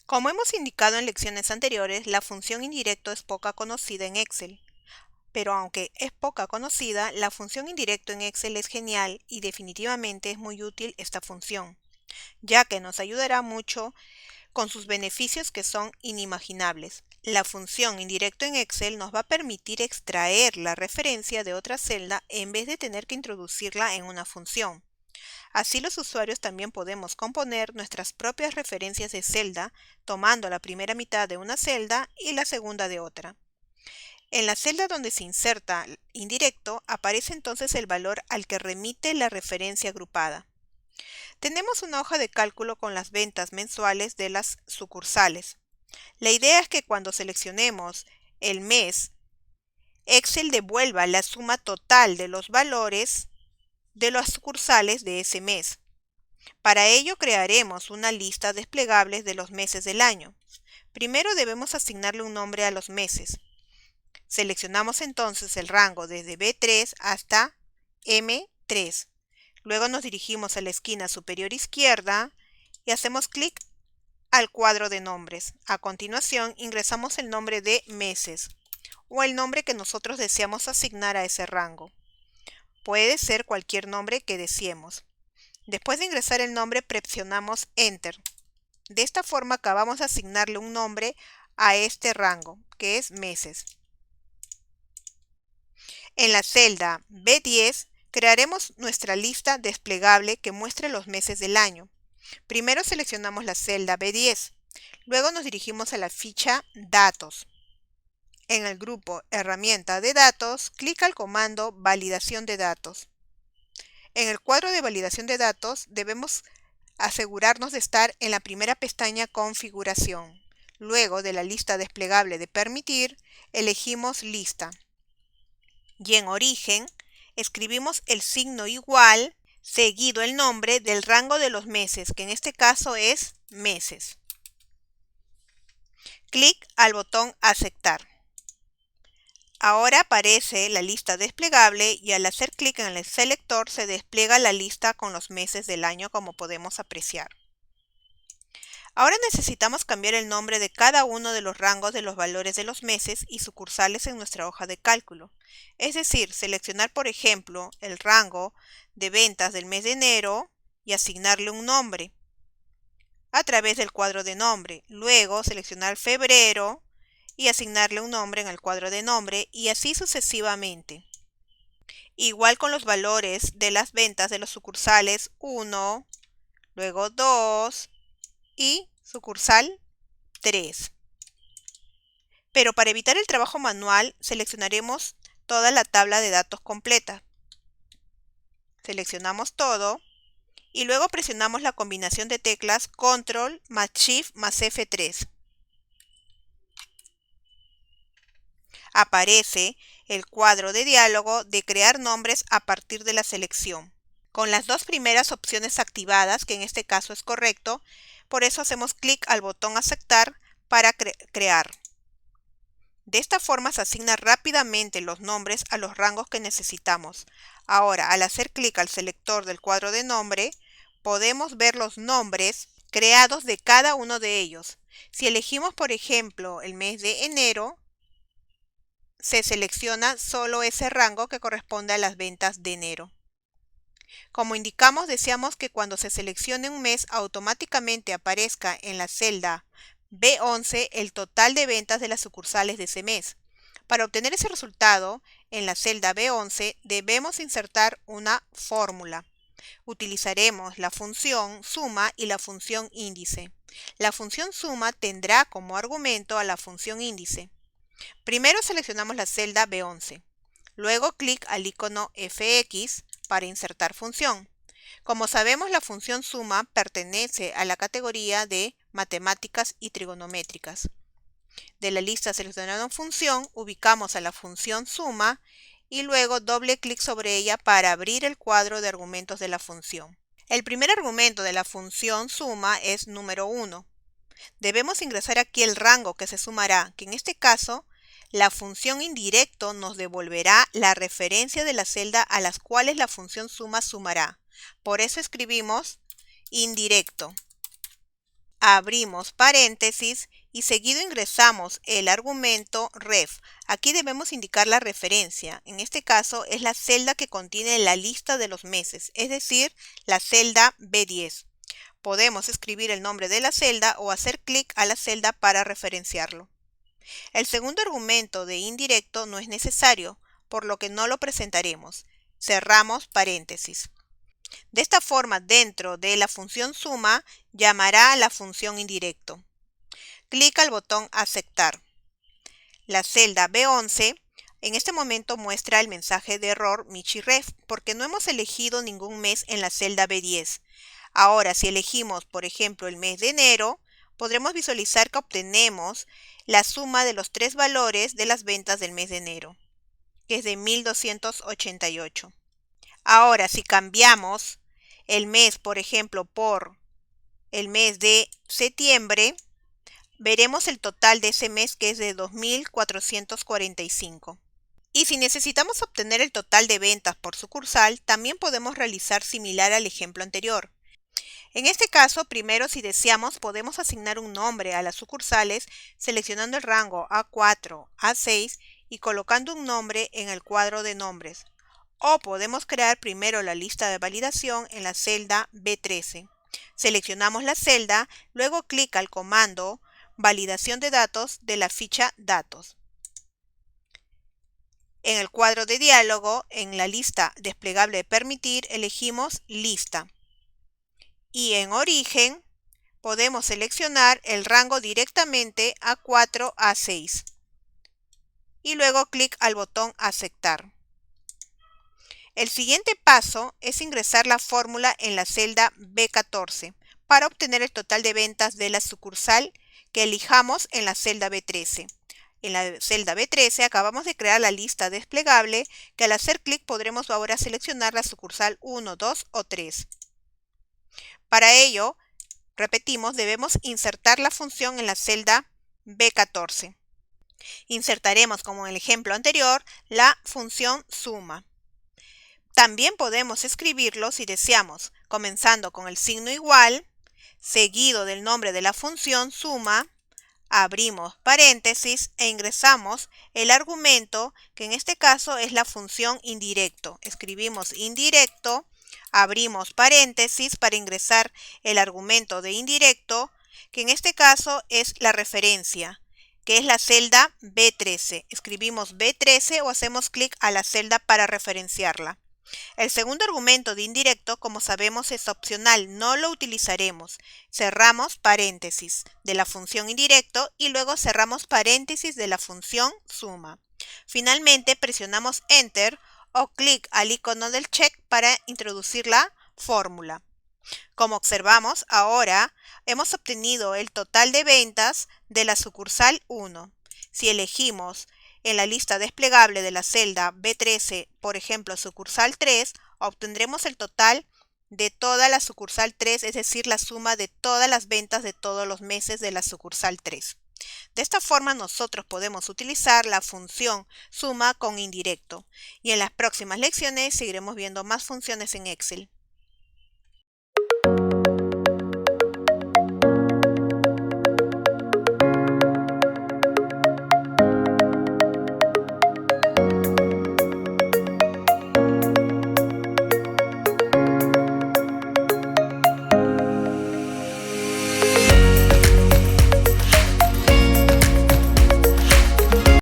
Como hemos indicado en lecciones anteriores, la función indirecto es poca conocida en Excel. Pero aunque es poca conocida, la función indirecto en Excel es genial y definitivamente es muy útil esta función, ya que nos ayudará mucho con sus beneficios que son inimaginables. La función indirecto en Excel nos va a permitir extraer la referencia de otra celda en vez de tener que introducirla en una función. Así los usuarios también podemos componer nuestras propias referencias de celda tomando la primera mitad de una celda y la segunda de otra. En la celda donde se inserta indirecto aparece entonces el valor al que remite la referencia agrupada. Tenemos una hoja de cálculo con las ventas mensuales de las sucursales. La idea es que cuando seleccionemos el mes, Excel devuelva la suma total de los valores de las sucursales de ese mes. Para ello crearemos una lista desplegable de los meses del año. Primero debemos asignarle un nombre a los meses. Seleccionamos entonces el rango desde B3 hasta M3. Luego nos dirigimos a la esquina superior izquierda y hacemos clic al cuadro de nombres. A continuación ingresamos el nombre de meses o el nombre que nosotros deseamos asignar a ese rango. Puede ser cualquier nombre que deseemos. Después de ingresar el nombre presionamos Enter. De esta forma acabamos de asignarle un nombre a este rango, que es meses. En la celda B10 crearemos nuestra lista desplegable que muestre los meses del año. Primero seleccionamos la celda B10, luego nos dirigimos a la ficha Datos. En el grupo Herramienta de datos, clic al comando Validación de datos. En el cuadro de validación de datos debemos asegurarnos de estar en la primera pestaña Configuración. Luego de la lista desplegable de Permitir, elegimos Lista. Y en Origen, escribimos el signo igual seguido el nombre del rango de los meses, que en este caso es meses. Clic al botón Aceptar. Ahora aparece la lista desplegable y al hacer clic en el selector se despliega la lista con los meses del año como podemos apreciar. Ahora necesitamos cambiar el nombre de cada uno de los rangos de los valores de los meses y sucursales en nuestra hoja de cálculo. Es decir, seleccionar por ejemplo el rango de ventas del mes de enero y asignarle un nombre a través del cuadro de nombre. Luego seleccionar febrero y asignarle un nombre en el cuadro de nombre y así sucesivamente. Igual con los valores de las ventas de los sucursales 1, luego 2 y sucursal 3. Pero para evitar el trabajo manual, seleccionaremos toda la tabla de datos completa. Seleccionamos todo y luego presionamos la combinación de teclas Control más Shift más F3. Aparece el cuadro de diálogo de crear nombres a partir de la selección. Con las dos primeras opciones activadas, que en este caso es correcto, por eso hacemos clic al botón Aceptar para crear. De esta forma se asignan rápidamente los nombres a los rangos que necesitamos. Ahora, al hacer clic al selector del cuadro de nombre, podemos ver los nombres creados de cada uno de ellos. Si elegimos, por ejemplo, el mes de enero, se selecciona solo ese rango que corresponde a las ventas de enero. Como indicamos, deseamos que cuando se seleccione un mes automáticamente aparezca en la celda B11 el total de ventas de las sucursales de ese mes. Para obtener ese resultado, en la celda B11 debemos insertar una fórmula. Utilizaremos la función suma y la función índice. La función suma tendrá como argumento a la función índice. Primero seleccionamos la celda B11. Luego clic al icono FX para insertar función. Como sabemos, la función suma pertenece a la categoría de matemáticas y trigonométricas. De la lista seleccionada función, ubicamos a la función suma y luego doble clic sobre ella para abrir el cuadro de argumentos de la función. El primer argumento de la función suma es número 1. Debemos ingresar aquí el rango que se sumará, que en este caso la función indirecto nos devolverá la referencia de la celda a las cuales la función suma sumará. Por eso escribimos indirecto. abrimos paréntesis y seguido ingresamos el argumento ref. Aquí debemos indicar la referencia. En este caso es la celda que contiene la lista de los meses, es decir, la celda B10. Podemos escribir el nombre de la celda o hacer clic a la celda para referenciarlo. El segundo argumento de indirecto no es necesario, por lo que no lo presentaremos. Cerramos paréntesis. De esta forma, dentro de la función suma, llamará a la función indirecto. Clic al botón aceptar. La celda B11 en este momento muestra el mensaje de error MichiRef porque no hemos elegido ningún mes en la celda B10. Ahora, si elegimos, por ejemplo, el mes de enero, podremos visualizar que obtenemos la suma de los tres valores de las ventas del mes de enero, que es de 1.288. Ahora, si cambiamos el mes, por ejemplo, por el mes de septiembre, veremos el total de ese mes que es de 2.445. Y si necesitamos obtener el total de ventas por sucursal, también podemos realizar similar al ejemplo anterior. En este caso, primero, si deseamos, podemos asignar un nombre a las sucursales seleccionando el rango A4, A6 y colocando un nombre en el cuadro de nombres. O podemos crear primero la lista de validación en la celda B13. Seleccionamos la celda, luego clic al comando Validación de datos de la ficha Datos. En el cuadro de diálogo, en la lista desplegable de permitir, elegimos Lista. Y en Origen, podemos seleccionar el rango directamente A4, A6. Y luego clic al botón Aceptar. El siguiente paso es ingresar la fórmula en la celda B14 para obtener el total de ventas de la sucursal que elijamos en la celda B13. En la celda B13 acabamos de crear la lista desplegable que al hacer clic podremos ahora seleccionar la sucursal 1, 2 o 3. Para ello, repetimos, debemos insertar la función en la celda B14. Insertaremos, como en el ejemplo anterior, la función suma. También podemos escribirlo si deseamos, comenzando con el signo igual, seguido del nombre de la función suma, abrimos paréntesis e ingresamos el argumento, que en este caso es la función indirecto. Escribimos indirecto, abrimos paréntesis para ingresar el argumento de indirecto, que en este caso es la referencia, que es la celda B13. Escribimos B13 o hacemos clic a la celda para referenciarla. El segundo argumento de indirecto, como sabemos, es opcional, no lo utilizaremos. Cerramos paréntesis de la función indirecto y luego cerramos paréntesis de la función suma. Finalmente, presionamos Enter o clic al icono del check para introducir la fórmula. Como observamos, ahora hemos obtenido el total de ventas de la sucursal 1. Si elegimos en la lista desplegable de la celda B13, por ejemplo, sucursal 3, obtendremos el total de toda la sucursal 3, es decir, la suma de todas las ventas de todos los meses de la sucursal 3. De esta forma nosotros podemos utilizar la función suma con indirecto. Y en las próximas lecciones seguiremos viendo más funciones en Excel.